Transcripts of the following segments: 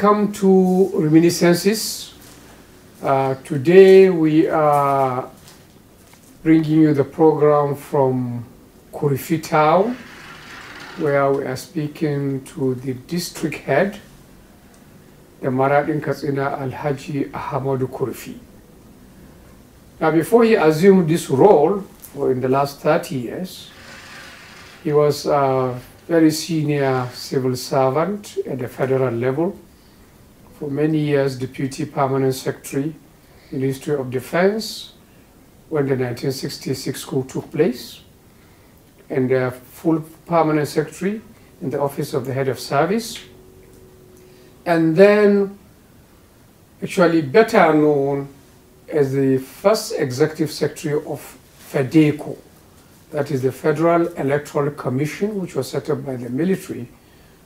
Welcome to Reminiscences. Today we are bringing you the program from Kurfi town, where we are speaking to the district head, the Maradin Katsina Alhaji Ahmadu Kurfi. Now, before he assumed this role in the last 30 years, he was a very senior civil servant at the federal level. For many years, Deputy Permanent Secretary, Ministry of Defense, when the 1966 coup took place, and the full Permanent Secretary in the Office of the Head of Service, and then actually better known as the first Executive Secretary of FEDECO, that is the Federal Electoral Commission, which was set up by the military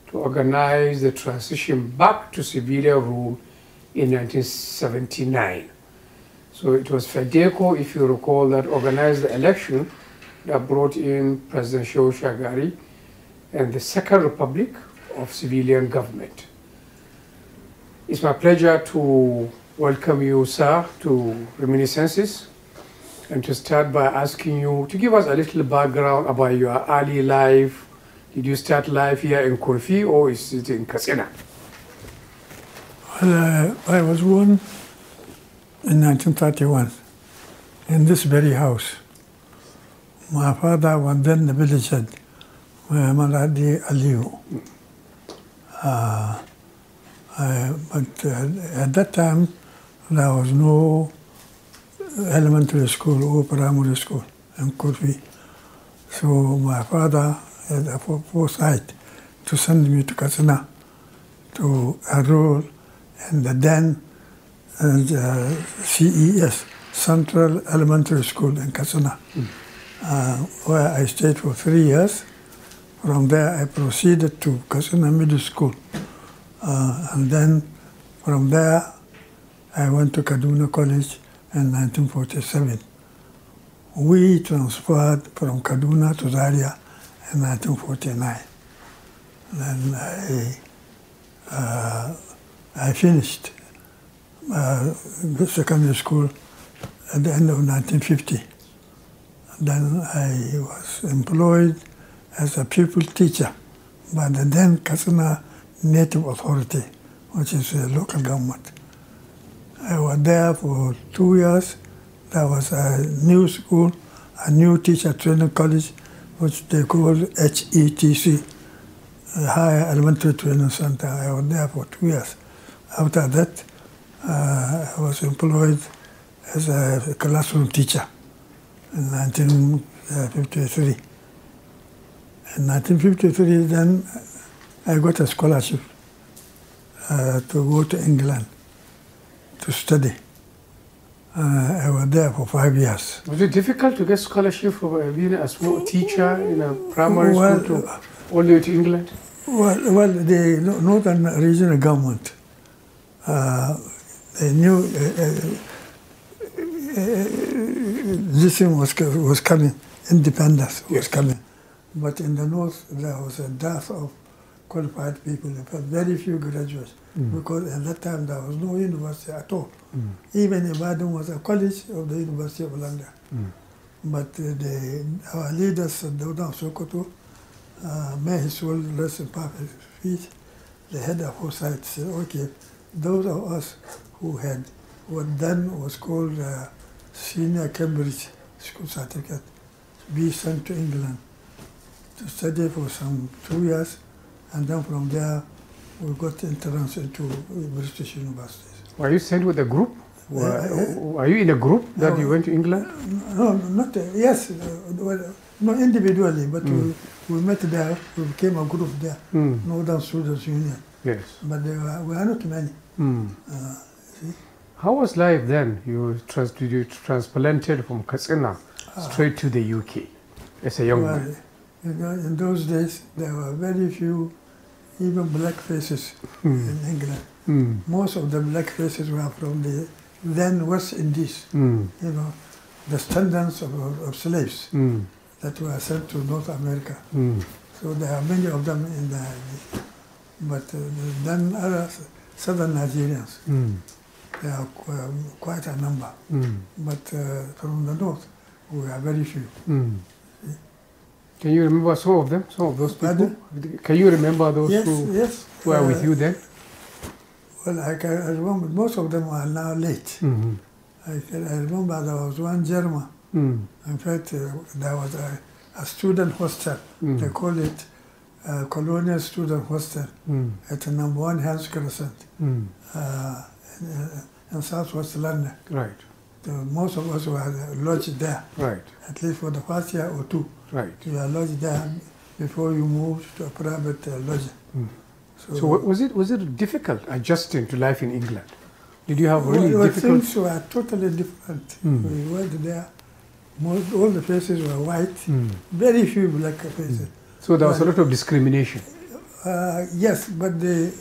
to organize the transition back to civilian rule in 1979. So it was FEDECO, if you recall, that organized the election that brought in President Shehu Shagari and the Second Republic of civilian government. It's my pleasure to welcome you, sir, to Reminiscences, and to start by asking you to give us a little background about your early life. Did you start life here in Kurfi or is it in Katsina? Well, I was born in 1931 in this very house. My father was then the village head, Alhaji Aliyu. But at that time, there was no elementary school or primary school in Kurfi. So my father had a foresight to send me to Katsina to enroll in the then CES, Central Elementary School in Katsina, where I stayed for 3 years. From there, I proceeded to Katsina Middle School. And then from there, I went to Kaduna College in 1947. We transferred from Kaduna to Zaria in 1949. Then I finished secondary school at the end of 1950. Then I was employed as a pupil teacher by the then Katsina Native Authority, which is a local government. I was there for 2 years. There was a new school, a new teacher training college, which they call HETC, Higher Elementary Training Center. I was there for 2 years. After that, I was employed as a classroom teacher in 1953. In 1953, then I got a scholarship to go to England to study. I was there for 5 years. Was it difficult to get scholarship for being a small teacher in a primary school to all the way to England? Well, the Northern Regional Government, they knew this thing was coming, independence was coming. But in the North, there was a dearth of qualified people. In fact, very few graduates, because at that time there was no university at all. Even Ibadan was a college of the University of London. But our leaders at Dauda Sokoto, may his soul rest in perfect peace, the head of foresight said, okay, those of us who had what then was called Senior Cambridge School Certificate, be sent to England to study for some 2 years, and then from there we got entrance into British universities. Were you sent with a group? Are you in a group that you went to England? No, not yes, not individually, but we met there. We became a group there, Northern Students Union. Yes, but we are not many. See? How was life then? You transplanted from Katsina straight to the UK as a young man. In those days, there were very few, even black faces in England. Most of the black faces were from the then West Indies, you know, descendants of slaves that were sent to North America. So there are many of them in the, but then others, southern Nigerians. There are quite a number. But from the north, we are very few. Can you remember some of them, some of those people? Can you remember those who were with you then? Well, I remember most of them are now late. I remember there was one German. In fact, there was a student hostel. They call it Colonial Student Hostel at number 1 Hans Crescent in southwest London. Right. So most of us were lodged there. Right. At least for the first year or two. Right. You are lodged there before you move to a private lodging. So was it difficult adjusting to life in England? Did you have really difficult? Things were totally different. We went there. All the faces were white. Very few black faces. So there was a lot of discrimination. Yes, but the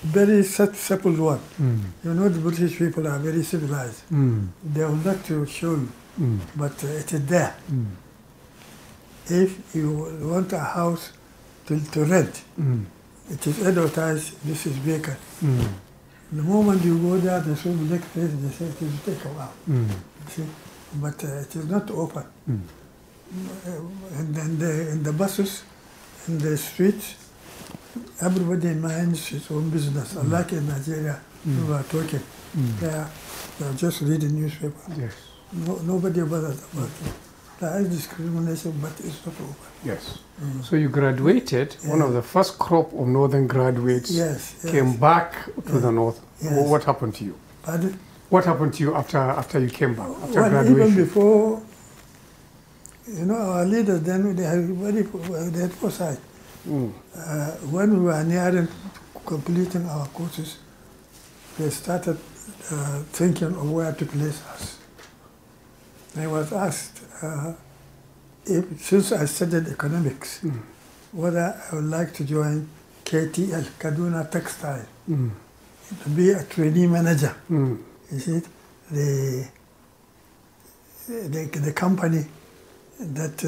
very supple one. You know, the British people are very civilized. They would like to show you, but it is there. If you want a house to rent, it is advertised, this is vacant. The moment you go there, they show black face, they say it will take a while. See? But it is not open. And then in the buses, in the streets, everybody minds his own business. Unlike in Nigeria, people are talking. They are just reading newspaper. Yes. Nobody bothers about it. There is discrimination, but it's not open. Yes. So you graduated, one of the first crop of northern graduates came back to the north. Yes. What happened to you? Pardon? What happened to you after you came back, after graduation? Even before, you know, our leaders then, they had foresight. When we were nearing completing our courses, they started thinking of where to place us. I was asked, since I studied economics, whether I would like to join KTL, Kaduna Textile, to be a trainee manager. You see, the company that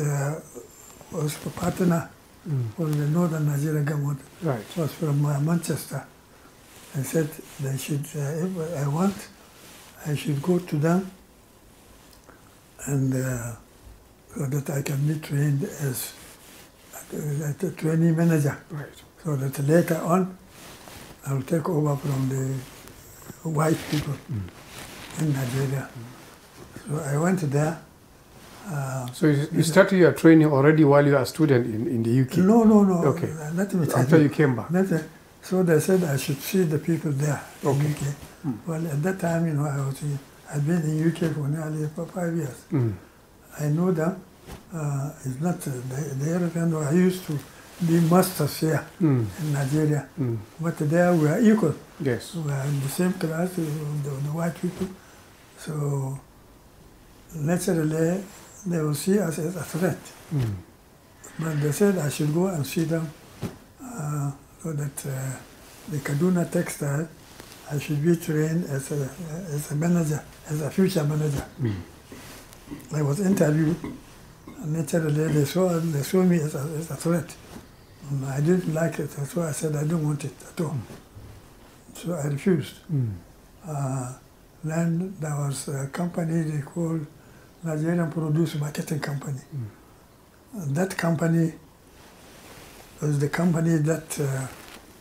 was a partner for the Northern Nigeria government was from Manchester. I said they should, if I want, I should go to them and so that I can be trained as a trainee manager. Right. So that later on, I will take over from the white people in Nigeria. So I went there. So you started your training already while you were a student in the UK? No. Okay. After you came back? So they said I should see the people there in UK. Well, at that time, you know, I'd been in UK for nearly 5 years. I know them. It's not the European. I used to be masters here in Nigeria, but there we are equal. Yes. We are in the same class with the white people. So naturally, they will see us as a threat. But they said I should go and see them so that the Kaduna Textile, I should be trained as a manager, as a future manager. I was interviewed, and naturally they saw me as a threat. And I didn't like it, so I said I don't want it at all. So I refused. Then there was a company they called Nigerian Produce Marketing Company. That company was the company that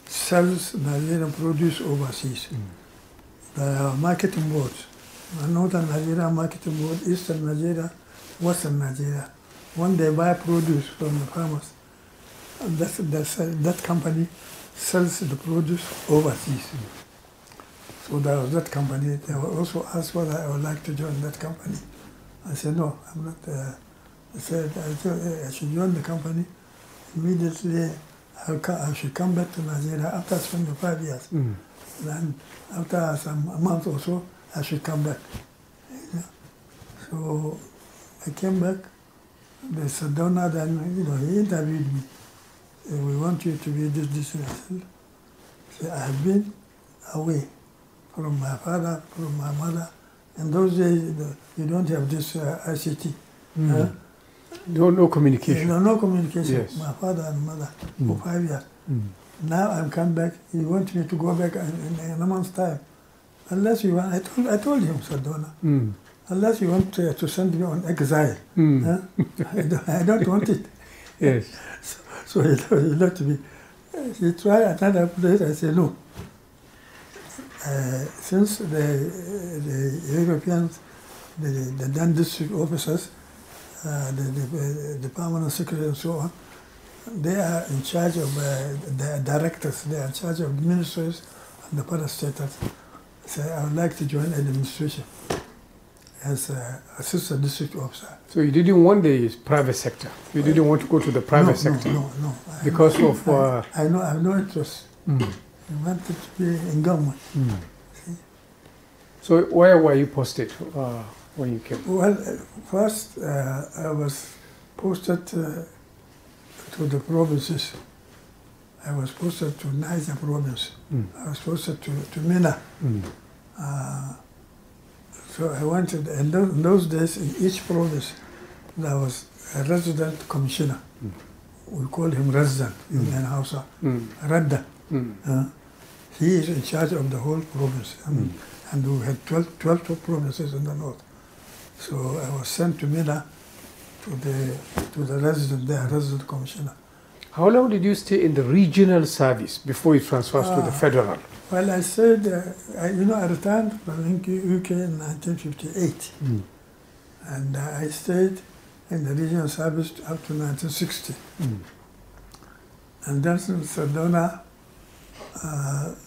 sells Nigerian produce overseas. There are marketing boards. Northern Nigeria marketing board, Eastern Nigeria, Western Nigeria. When they buy produce from the farmers, that company sells the produce overseas. So there was that company. They were also asked whether I would like to join that company. I said, no, I'm not. I said I should join the company. Immediately, I should come back to Nigeria after 25 years. Then after a month or so, I should come back. So I came back. The Sadona then, he interviewed me. We want you to be this. So I have been away from my father, from my mother. In those days, you don't have this ICT. No communication. No communication. Yes. My father and mother for 5 years. Now I'm come back. He wants me to go back in a month's time. Unless you want, I told him, Sadona, unless you want to send me on exile, huh? I don't want it. Yes. So he let me. He tried another place. I said, no. Since the Europeans, the then district officers, the permanent secretary and so on, they are in charge of the directors, they are in charge of ministers and the parastatals. So I would like to join administration as assistant district officer. So you didn't want the private sector? You didn't want to go to the private sector? No. Because I have no interest. I wanted to be in government. So where were you posted when you came? Well, first I was posted to the provinces. I was posted to Niger province. I was posted to Mina. So I wanted, and in those days in each province there was a resident commissioner. We call him resident in Hausa, Radda. He is in charge of the whole province. And we had 12 provinces in the north. So I was sent to Mina to the resident there, resident commissioner. How long did you stay in the regional service before you transferred to the federal? Well, I stayed, I returned from UK in 1958. And I stayed in the regional service up to 1960. And then Sadona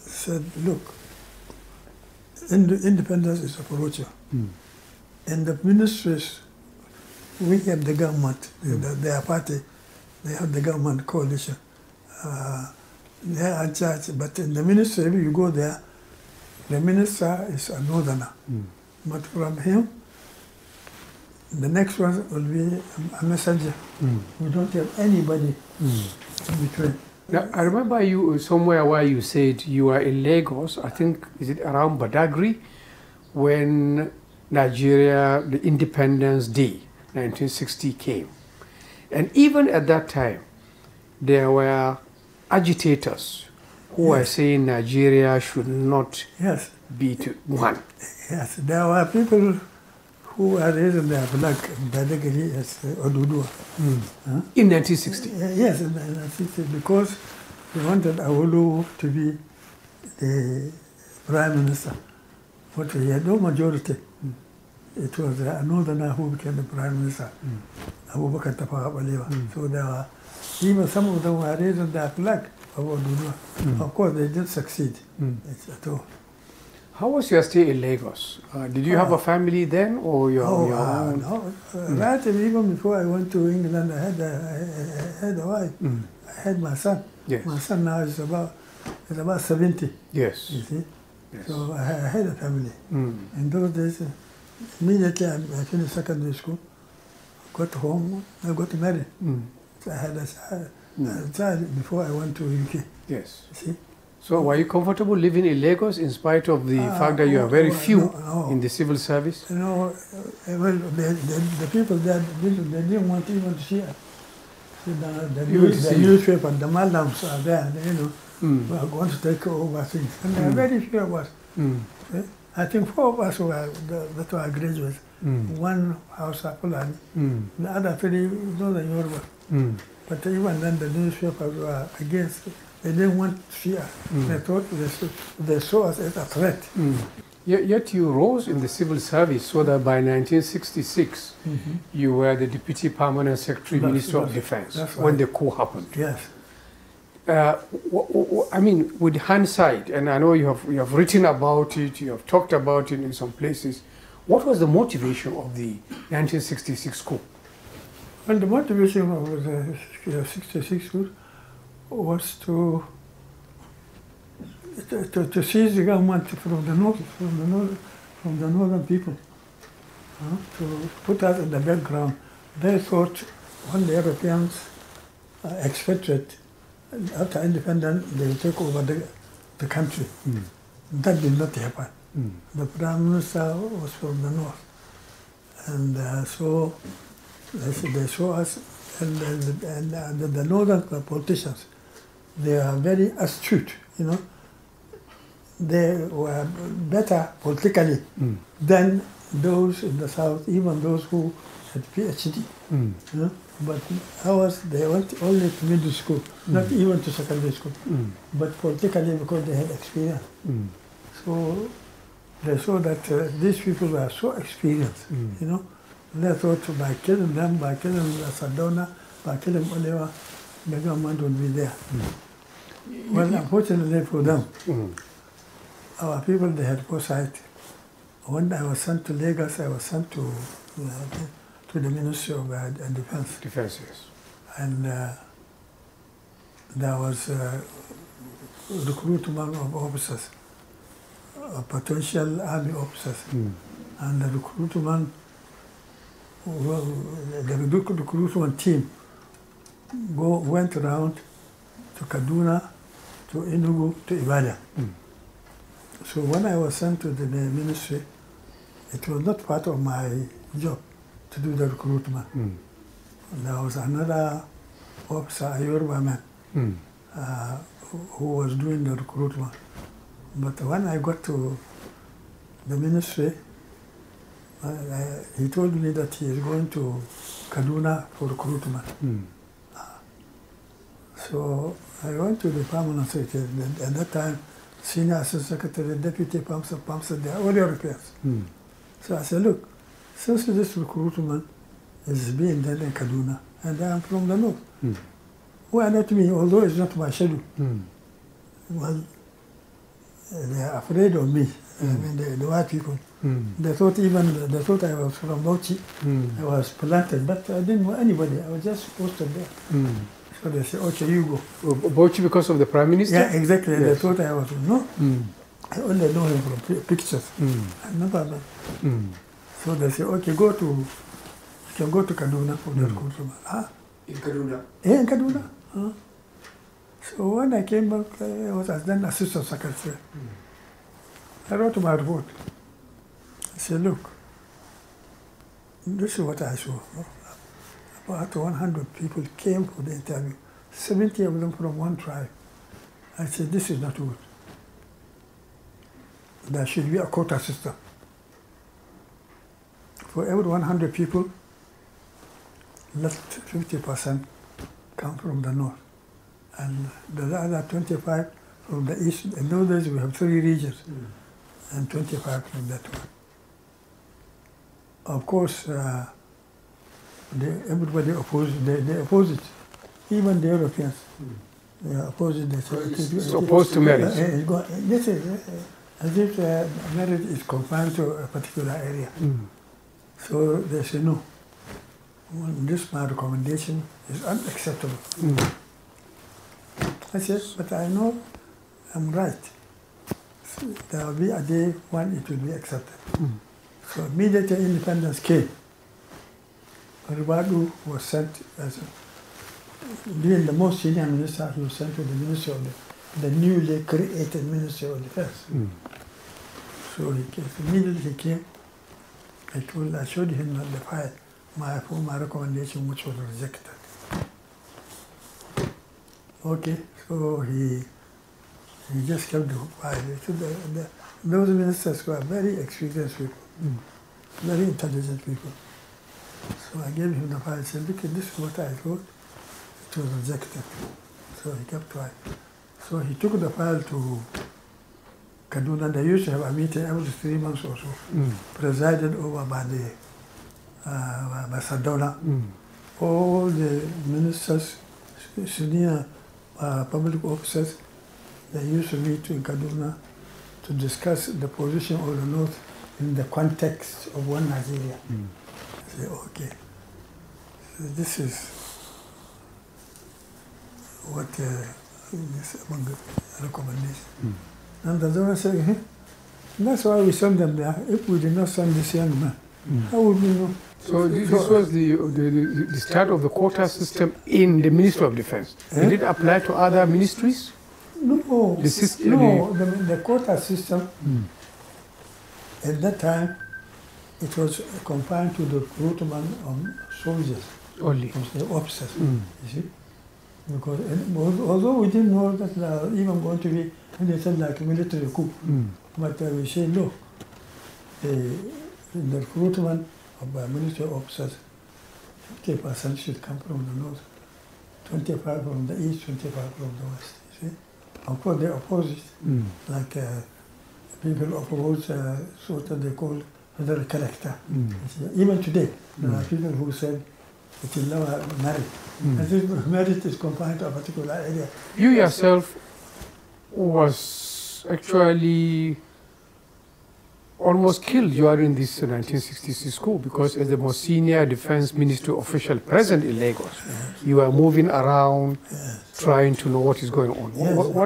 said, look, independence is approaching. In the ministries, we have the government, their party, they have the government coalition. They are in charge, but in the ministry, if you go there, the minister is a northerner. But from him, the next one will be a messenger. We don't have anybody in between. Now, I remember you somewhere where you said you were in Lagos, I think, is it around Badagry, when Nigeria, the Independence Day, 1960 came. And even at that time, there were agitators who were saying Nigeria should not be to one. Yes, there were people who were raising their flag in Badagry as Oduduwa. In 1960? Yes, in 1960, because they wanted Awolowo to be the prime minister. But he had no majority. It was a northerner who became the prime minister, Abubakar Tafawa Balewa. So there were, even some of them were raising their flag of Oduduwa. Of course, they didn't succeed at all. How was your stay in Lagos? Did you have a family then, or your own? No. Right, even before I went to England, I had a wife. I had my son. Yes. My son now is about 70. Yes. You see? Yes. So I had a family. In those days, immediately I finished secondary school, got home, I got married. So I had a child before I went to UK. Yes. You see? So were you comfortable living in Lagos in spite of the fact that you are very few in the civil service? Well, the people there, they didn't want even to see us. The newspaper, the madams are there, we are going to take over things. And there are very few of us. I think 4 of us that were graduates. One Hausa Fulani, the other 3 Northern Yoruba. But even then the newspapers were against it. They didn't want to see us. They thought they saw us as a threat. Yet you rose in the civil service so that by 1966 you were the Deputy Permanent Secretary, Minister of Defense when the coup happened. Yes. I mean, with hindsight, and I know you have written about it, you have talked about it in some places, what was the motivation of the 1966 coup? Well, the motivation of the 66 coup was to seize the government from the north, from the northern people, to put us in the background. They thought when the Europeans expected after independence they would take over the country. That did not happen. The prime minister was from the north, and so they saw us, and the northern politicians they are very astute, you know. They were better politically than those in the South, even those who had PhD. You know? But ours, they went only to middle school, not even to secondary school, but politically because they had experience. So they saw that these people were so experienced, you know. They thought by killing them, by killing Sardauna, by killing Oliver, the government would be there. Well, unfortunately for them, our people, they had foresight. When I was sent to Lagos, I was sent to the Ministry of Defense. Defense, yes. And there was recruitment of officers, potential army officers. And the recruitment team went around to Kaduna, to Enugu, to Ibadan. So when I was sent to the ministry, it was not part of my job to do the recruitment. There was another officer, a Yoruba man, who was doing the recruitment. But when I got to the ministry, he told me that he is going to Kaduna for recruitment. So I went to the permanent secretary. At that time, senior assistant secretary, deputy PAMSA, they are all Europeans. So I said, look, since this recruitment is being done in Kaduna, and I am from the north, why not me, although it's not my schedule? Well, they are afraid of me. I mean, the white people. They thought I was from Bauchi. I was planted, but I didn't know anybody. I was just posted there. So they said, okay, you go. Bauchi because of the Prime Minister? Yeah, exactly. Yes. They thought I was, no. I only know him from pictures. I never met. So they said, okay, you can go to Kaduna for the recruitment. In Kaduna? Yeah, in Kaduna. So when I came back, I was then assistant secretary. I wrote my report. I said, look, this is what I saw. About 100 people came for the interview, 70 of them from one tribe. I said, this is not good. There should be a quota system. For every 100 people, let 50% come from the north. And the other 25 from the east. In those days, we have 3 regions, and 25 from that one. Of course, everybody opposed. They oppose it. Even the Europeans, they oppose it. They say it's opposed to marriage. This is as if marriage is confined to a particular area. So they say no. This my recommendation is unacceptable. I said, but I know I'm right. So there will be a day when it will be accepted. So immediately independence came. Ribadu was sent as being the most senior minister. He was sent to the Ministry of the newly created Ministry of Defense. So he came. Immediately he came. I showed him the file, my recommendation, which was rejected. Okay, so he just kept the file. So those ministers were very experienced people, very intelligent people. So I gave him the file. I said, look, this is what I wrote. It was rejected. So he kept quiet. So he took the file to Kaduna. They used to have a meeting every 3 months or so, presided over by by Sardauna. All the ministers, senior public officers, they used to meet in Kaduna to discuss the position of the North in the context of one Nigeria. I say, okay, so this is what is among the recommendations. And the donor said, that's why we send them there. If we did not send this young man, how would we know? So this was the start of the quota system in the Ministry of Defense. Did it apply to other ministries? No, the quota system, at that time, it was confined to the recruitment of soldiers, only the officers, you see. Because although we didn't know that even going to be anything like a military coup, but we say no. The recruitment of military officers, 50% should come from the north, 25 from the east, 25 from the west. You see? Of course, they oppose it, like people oppose sort of they call federal character. Even today, there are people who said it is now married. I think marriage is confined to a particular area. You yourself was actually almost killed during this 1966 coup because as the most senior defense ministry official present in Lagos, you were moving around trying to know what is going on.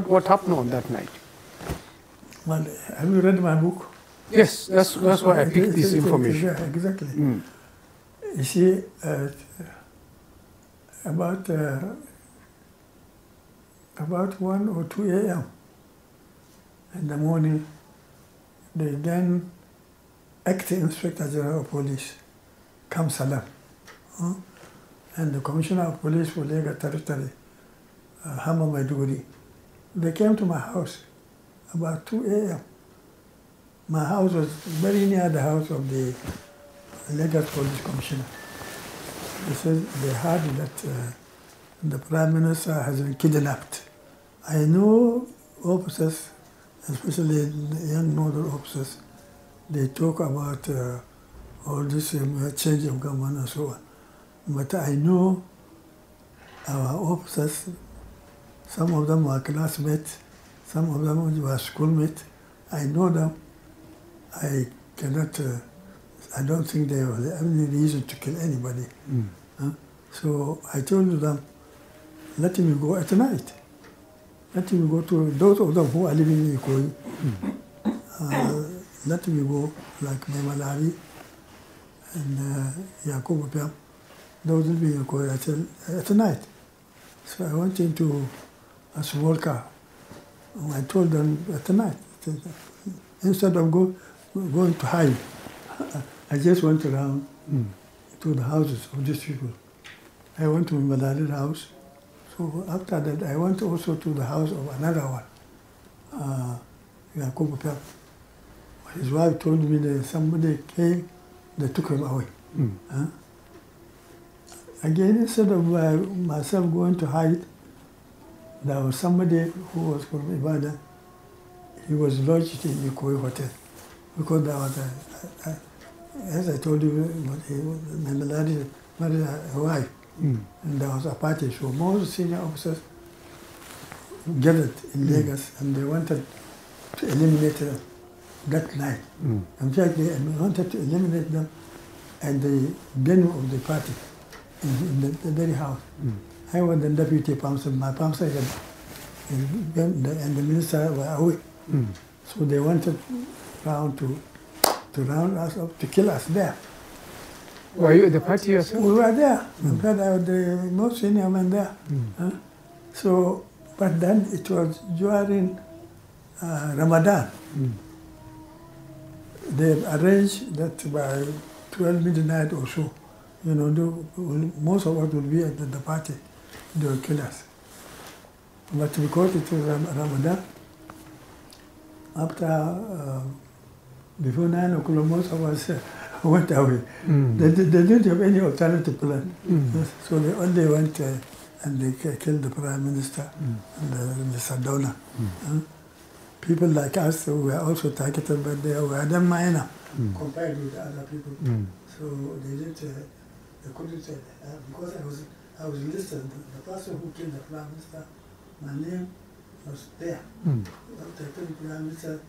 What happened on that night? Well, have you read my book? Yes, that's why I picked this information. Exactly. You see, about 1 or 2 a.m. in the morning, the then acting Inspector General of Police, Kam Salam, and the Commissioner of Police for Lagos Territory, Hama Maiduguri, they came to my house about 2 a.m. My house was very near the house of the Lagos Police Commissioner. They said they heard that the Prime Minister has been kidnapped. I know officers, especially young northern officers, they talk about all this change of government and so on. But I know our officers, some of them were classmates, some of them were schoolmates. I know them. I cannot, I don't think they have any reason to kill anybody. So I told them, let me go at night. Let me go to those of them who are living in Ikoyi. Let me go, like Memalari and Yakubu Piam. Those will be in Ikoyi at night. So I went into a small car. I told them at night, instead of going to hide, I just went around to the houses of these people. I went to Memalari's house. So after that, I went also to the house of another one, Yakubu Piam. His wife told me that somebody came, they took him away. Again, instead of myself going to hide, there was somebody who was from Ibadan. He was lodged in the Ikoyi Hotel because there was as I told you, Memalari married a wife. And there was a party, so most senior officers gathered in Lagos and they wanted to eliminate them that night. In fact, they wanted to eliminate them at the venue of the party, in the very house. I was the deputy pamsar, my pamsar and the minister were away. So they wanted to round us up, to kill us there. Were you at the party yourself? We were there. In fact, I was the most senior man there. So, but then it was during Ramadan. They arranged that by 12 midnight or so, you know, most of us would be at the party. They would kill us. But because it was Ramadan, after, before 9 o'clock, most of us went away. They didn't have any alternative plan. So they only went and they killed the Prime Minister and the Sadona. People like us were also targeted, but they were then minor compared with other people. So they couldn't say, because I was listed, the person who killed the Prime Minister, my name was there. After I killed the Prime Minister,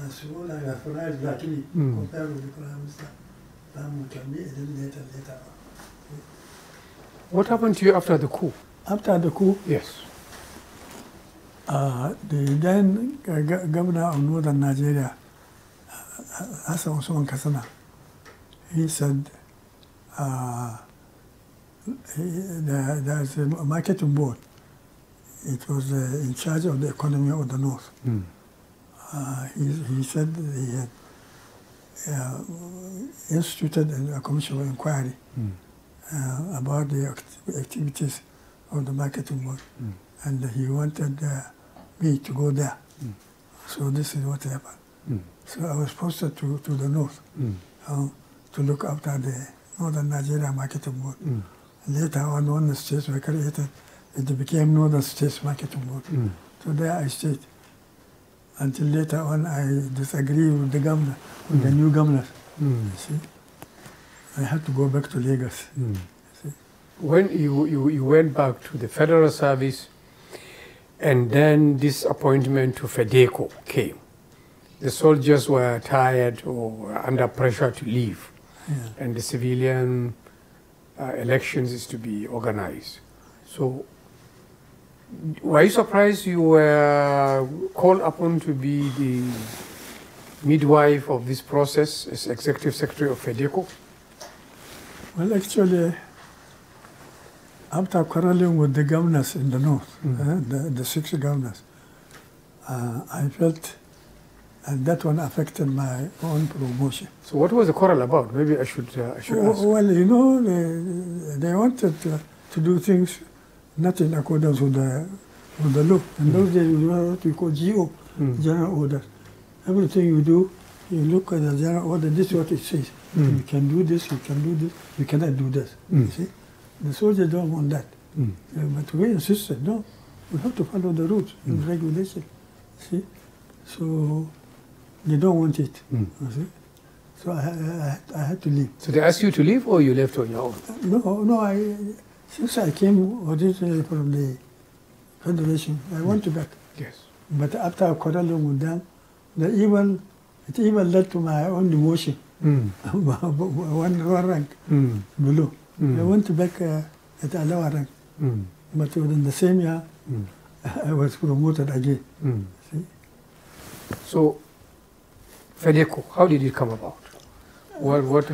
Subola Gafaraj luckily compared with the Prime Minister, Prime can be eliminated later on. What happened to you after the coup? After the coup? Yes. The then governor of northern Nigeria, Hassan Usman Katsina, he said there's a marketing board. It was in charge of the economy of the north. He said he had instituted a commission of inquiry about the activities of the marketing board, and he wanted me to go there. So this is what happened. So I was posted to the north to look after the Northern Nigeria Marketing Board. Later on, when the states were created, it became Northern States Marketing Board. So there I stayed until later on I disagreed with the governor, with the new governor. See, I had to go back to Lagos. When you went back to the federal service, and then this appointment to FEDECO came, the soldiers were tired or were under pressure to leave, and the civilian elections is to be organized. So were you surprised you were called upon to be the midwife of this process as executive secretary of FEDECO? Well, actually, after quarreling with the governors in the north, the 6 governors, I felt, and that one affected my own promotion. So what was the quarrel about? Maybe I should ask. Well, you know, they wanted to do things not in accordance with the law. In those days, we had what we call GO, General Order. Everything you do, you look at the General Order, this is what it says. You can do this, you can do this, you cannot do this. You see? The soldiers don't want that. But we insisted, no, we have to follow the rules and regulations. See? So they don't want it. See? So I had to leave. So they asked you to leave, or you left on your own? No, since I came originally from the Federation, I went back. Yes. But after quarreling with them, it even led to my own demotion. one rank below. I went back at a lower rank. But within the same year, I was promoted again. See? So, FEDECO, how did it come about?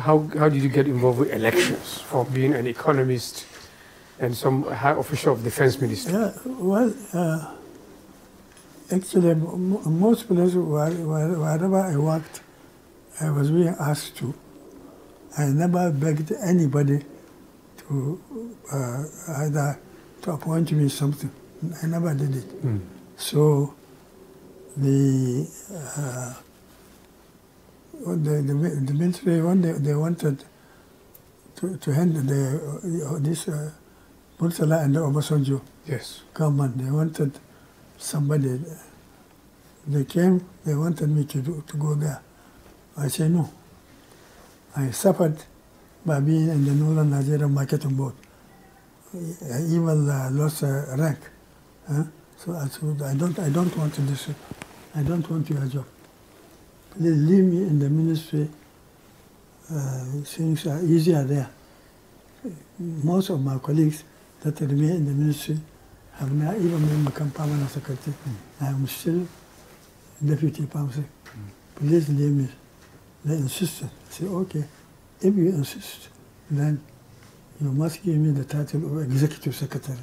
How did you get involved with elections from being an economist and some high official of defense ministry? Yeah, well, actually, most places wherever I worked, I was being asked to. I never begged anybody to either to appoint me something. I never did it. So the military, when they wanted to handle this Murtala and the Obasanjo government, they wanted somebody. They came, they wanted me to go there. I said no. I suffered by being in the Northern Nigeria Marketing Board. I even lost a rank. So I said, I don't want to do this. I don't want your job. Please leave me in the ministry. Things are easier there. Most of my colleagues that remain in the ministry have not even become permanent secretary. I am still deputy permanent. Please leave me. They insisted. I said, okay, if you insist, then you must give me the title of executive secretary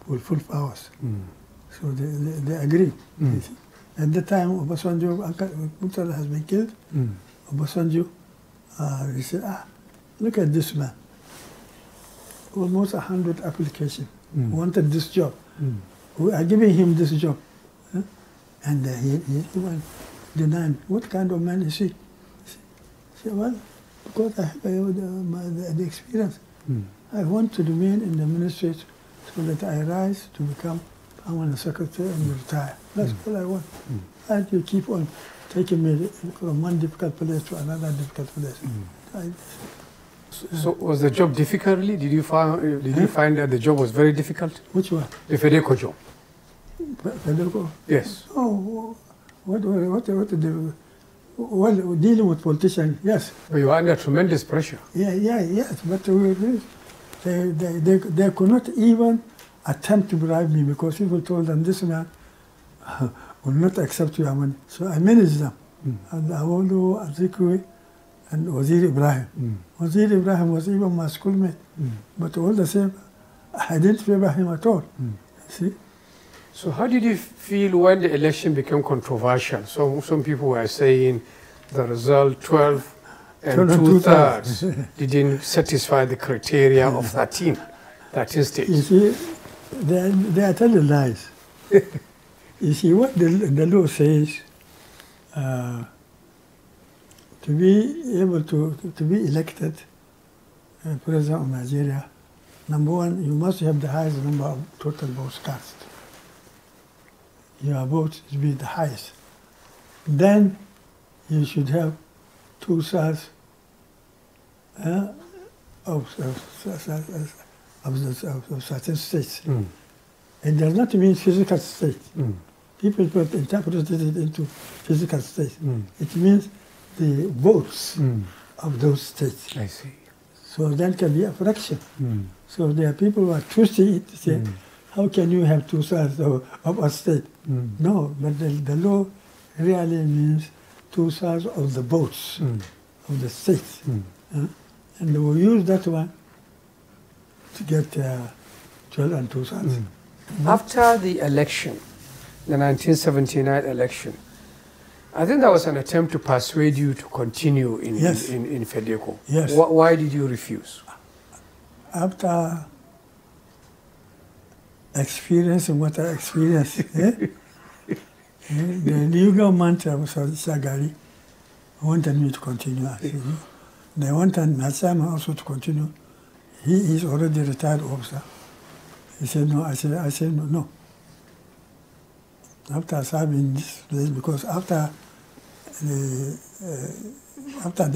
with full powers. So they agreed. At the time, Obasanjo, Uncle Murtala has been killed. Obasanjo, he said, look at this man. Almost 100 applications. Wanted this job. We are giving him this job. And he even denied. What kind of man is he? He said, well, because I have the experience. I want to remain in the ministry so that I rise to become permanent secretary and retire. That's all I want. And you keep on taking me from one difficult place to another difficult place. So was the job difficult? Did you find that the job was very difficult? Which one? The FEDECO job. FEDECO? Yes. Oh, what well, dealing with politicians, yes. But you were under tremendous pressure. Yes. But they could not even attempt to bribe me because people told them this man will not accept your money. So I managed them. And Awolu, Azikwe, and Wazir Ibrahim. Wazir Ibrahim was even my schoolmate. But all the same, I didn't favor him at all. See? So how did you feel when the election became controversial? Some people were saying the result 12 and 2/3 didn't satisfy the criteria of 13 states. You see, They are telling lies. You see, what the law says, to be able to be elected president of Nigeria, number one, you must have the highest number of total votes cast. Your vote should be the highest. Then you should have 2/3 of certain states. It does not mean physical state. People interpret it into physical state. It means the votes of those states. I see. So that can be a fraction. So there are people who are twisting it to say, how can you have 2/3 of a state? No, but the law really means 2/3 of the votes of the states. And they will use that one to get 12 and 2/3. After the election, the 1979 election, I think that was an attempt to persuade you to continue in FEDECO. Yes. Why did you refuse? After experiencing what I experienced, the new government of Shagari wanted me to continue. They wanted Nassama also to continue. He is already a retired officer. He said no. I said no. After serving this place, because after the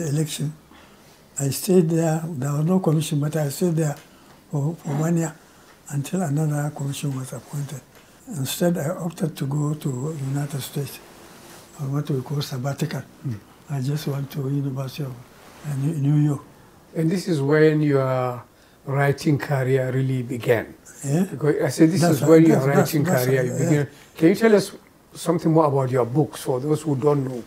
election, I stayed there. There was no commission, but I stayed there for 1 year until another commission was appointed. Instead, I opted to go to United States, or what we call sabbatical. I just went to University of New York. And this is when your writing career really began. Yeah? Because I said this is when your writing career began. Can you tell us something more about your books for those who don't know?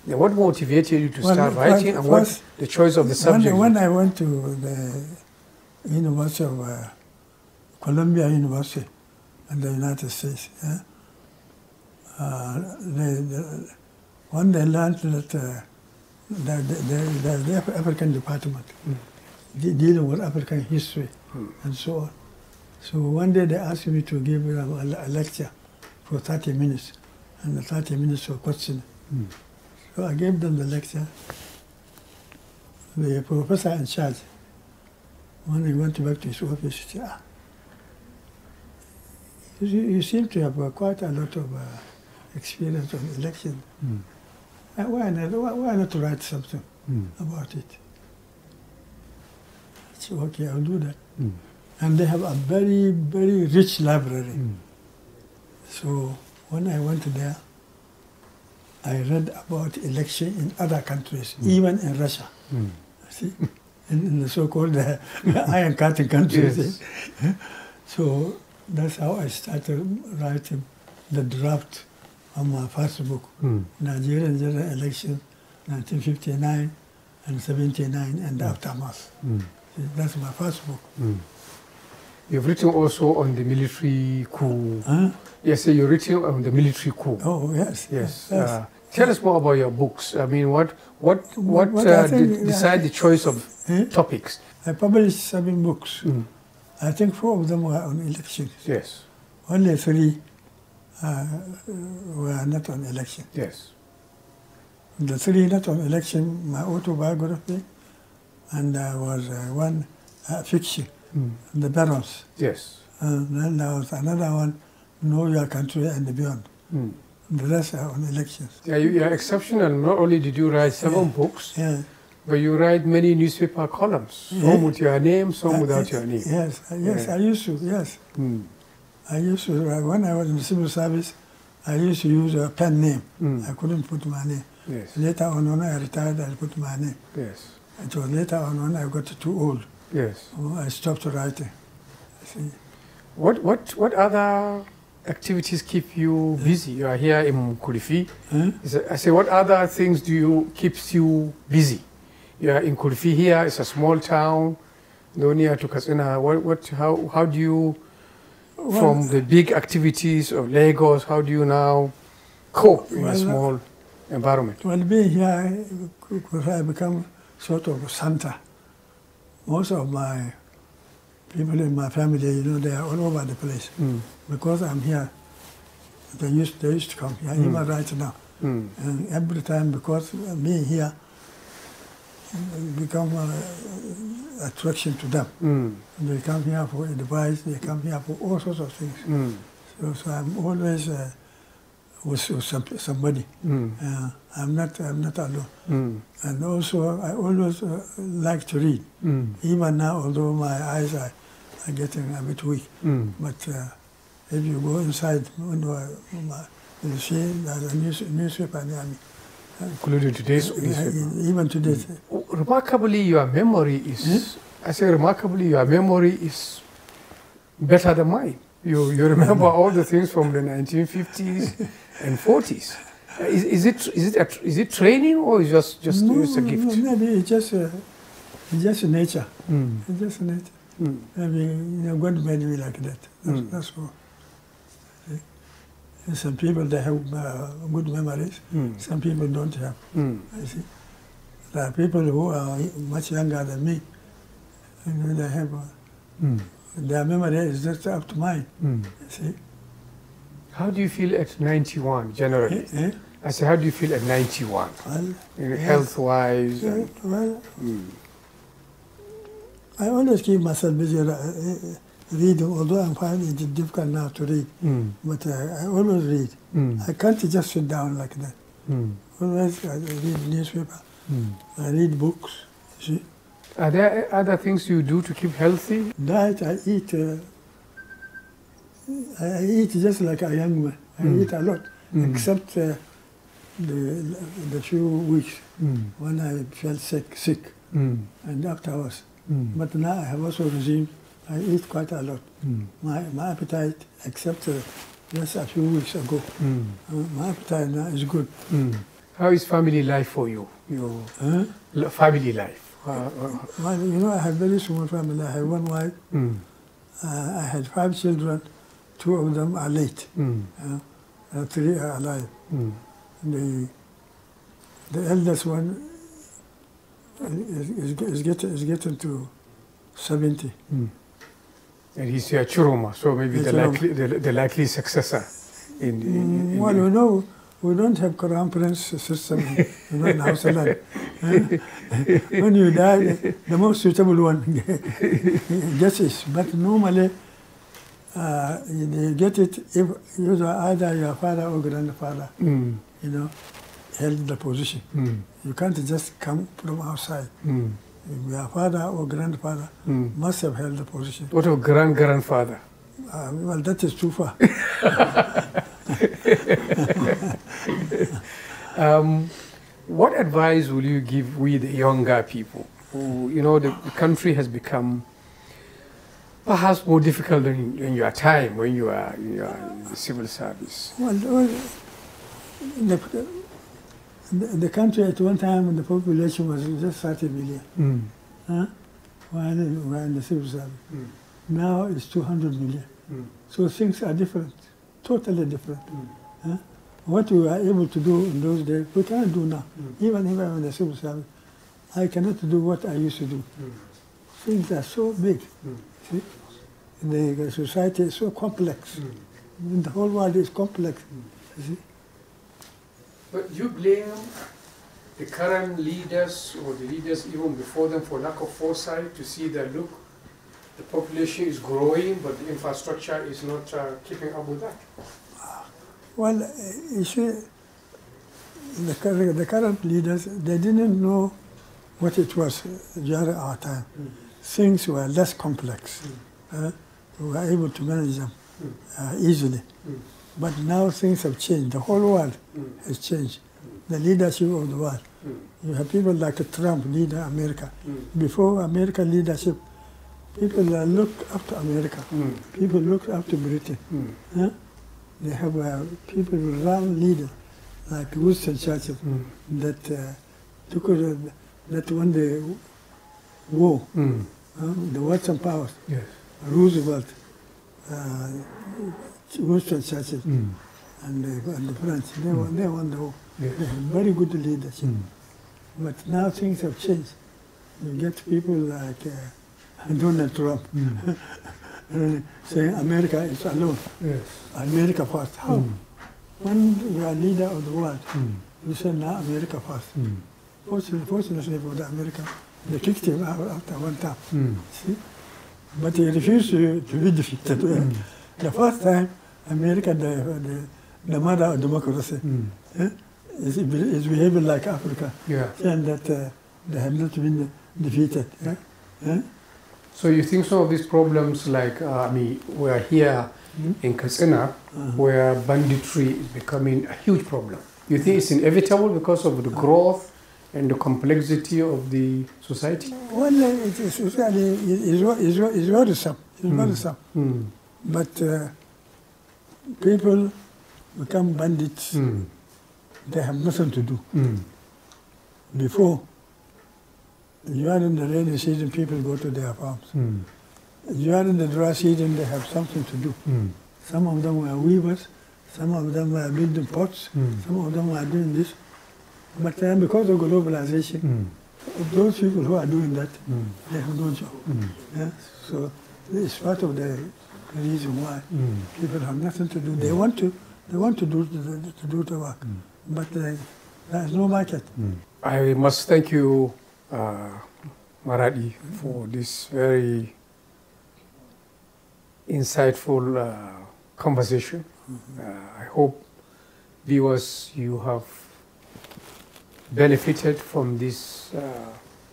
What motivated you to start writing, and what the choice of the subject? When I went to the University of Columbia University in the United States, when they learned that the African department dealing with African history and so on. So one day they asked me to give a lecture for 30 minutes, and the 30 minutes for questioning. So I gave them the lecture. The professor in charge, when he went back to his office, he said, you seem to have quite a lot of experience on election. Why not write something about it? I said, okay, I'll do that. And they have a very, very rich library. So when I went there, I read about election in other countries, even in Russia. See, in the so-called iron curtain countries. Yes. So that's how I started writing the draft of my first book, Nigerian General Election, 1959 and 79, and the aftermath. See, that's my first book. You've written also on the military coup. Yes, you've written on the military coup. Oh, yes. Yes. Tell us more about your books. I mean, what decide the choice of topics? I published 7 books. I think 4 of them were on elections. Yes. Only 3 were not on election. Yes. The 3 not on election, my autobiography, and there was one fiction, The Barons. Yes. And then there was another one, Know Your Country and Beyond. The rest are on elections. Yeah, you are exceptional. Not only did you write 7 books, but you write many newspaper columns, some with your name, some without your name. Yes, I used to, yes. I used to, when I was in the civil service, I used to use a pen name. I couldn't put my name. Yes. Later on, when I retired, I put my name. Yes. It was later on when I got too old. Yes. I stopped writing. See. What other activities keep you busy? You are here in Kurfi. I say, what other things keeps you busy? You are in Kurfi here. It's a small town, no near to Katsina. How do you, from the big activities of Lagos, how do you now cope in a small environment? Well, being here, I become sort of a Santa. Most of my People in my family, they are all over the place. Because I'm here, they used to come here, even right now. And every time, because me here, become attraction to them. They come here for advice, they come here for all sorts of things. So I'm always with somebody. I'm not alone. And also, I always like to read. Even now, although my eyes are getting a bit weak. But if you go inside, you see there's a newspaper near me. Including today's newspaper. Even today. Remarkably, your memory is, I say remarkably, your memory is better than mine. You remember all the things from the 1950s and 40s. Is it training or is just a gift? Maybe it's just nature. It's just nature. Maybe God made me like that. That's all. And some people they have good memories. Some people don't have. I see. There are people who are much younger than me, and they have their memory is just up to mine. You see. How do you feel at 91 generally? I say, how do you feel at 91? Well, health-wise? Well, I always keep myself busy reading, although I'm finding it difficult now to read. But I always read. I can't just sit down like that. Always I read newspaper. I read books. You see. Are there other things you do to keep healthy? Diet, I eat just like a young man. I eat a lot, except the few weeks when I felt sick, and afterwards. But now I have also resumed. I eat quite a lot. My appetite, except just a few weeks ago, my appetite now is good. How is family life for you? Your family life? Well, I have very small family. I have one wife. I had 5 children. 2 of them are late. 3 are alive. The eldest one is getting to 70. And he's your Churuma, so maybe the likely successor. Well, we don't have crown prince system in Hausa. When you die, the most suitable one gets it. But normally, they get it if either your father or grandfather, held the position. You can't just come from outside. Your father or grandfather must have held the position. What of grandfather? Well, that is too far. What advice will you give we the younger people who, the country has become perhaps more difficult than in your time when you are in the civil service? Well, the country at one time, the population was just 30 million. While we were in the civil service. Now it's 200 million. So things are different, totally different. What we were able to do in those days, we cannot do now. Even if I'm in the civil service, I cannot do what I used to do. Things are so big. See? The society is so complex. The whole world is complex. See? But you blame the current leaders or the leaders even before them for lack of foresight to see that, look, the population is growing, but the infrastructure is not keeping up with that. Well, you see, the current leaders, they didn't know what it was during our time. Things were less complex. We were able to manage them easily. But now things have changed. The whole world has changed. The leadership of the world. You have people like Trump lead America. Before American leadership, people look up to America. People look up to Britain. They have people around leaders like Winston Churchill that won the war, the Western powers. Yes. Roosevelt, Winston Churchill, and the French. They won the war. Yes. They have very good leadership. But now things have changed. You get people like Donald Trump, saying America is alone. Yes. America first. How? When we are leader of the world, we say now America first. Fortunately for the American, they kicked him out after one time. See? But he refused to be defeated. The first time, America, the mother of democracy, is behaving like Africa, saying that they have not been defeated. So you think some of these problems, like we're here in Katsina, where banditry is becoming a huge problem. You think it's inevitable because of the growth and the complexity of the society? Well, it's worrisome. It's worrisome. But people become bandits. They have nothing to do. Before, you are in the rainy season, people go to their farms. You are in the dry season, they have something to do. Some of them were weavers, some of them were building pots, some of them were doing this. But because of globalization, those people who are doing that, they have no job. So it's part of the reason why people have nothing to do. They want to do the work, but there is no market. I must thank you, Maradi, for this very insightful conversation. I hope viewers, you have benefited from this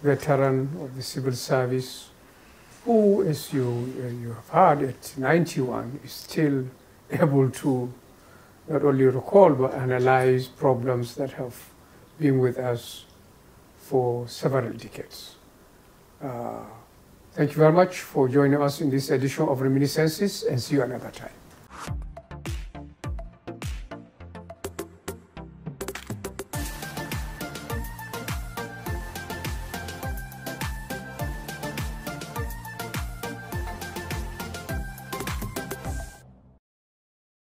veteran of the civil service who, as you have heard, at 91 is still able to not only recall but analyze problems that have been with us for several decades. Thank you very much for joining us in this edition of Reminiscences, and see you another time.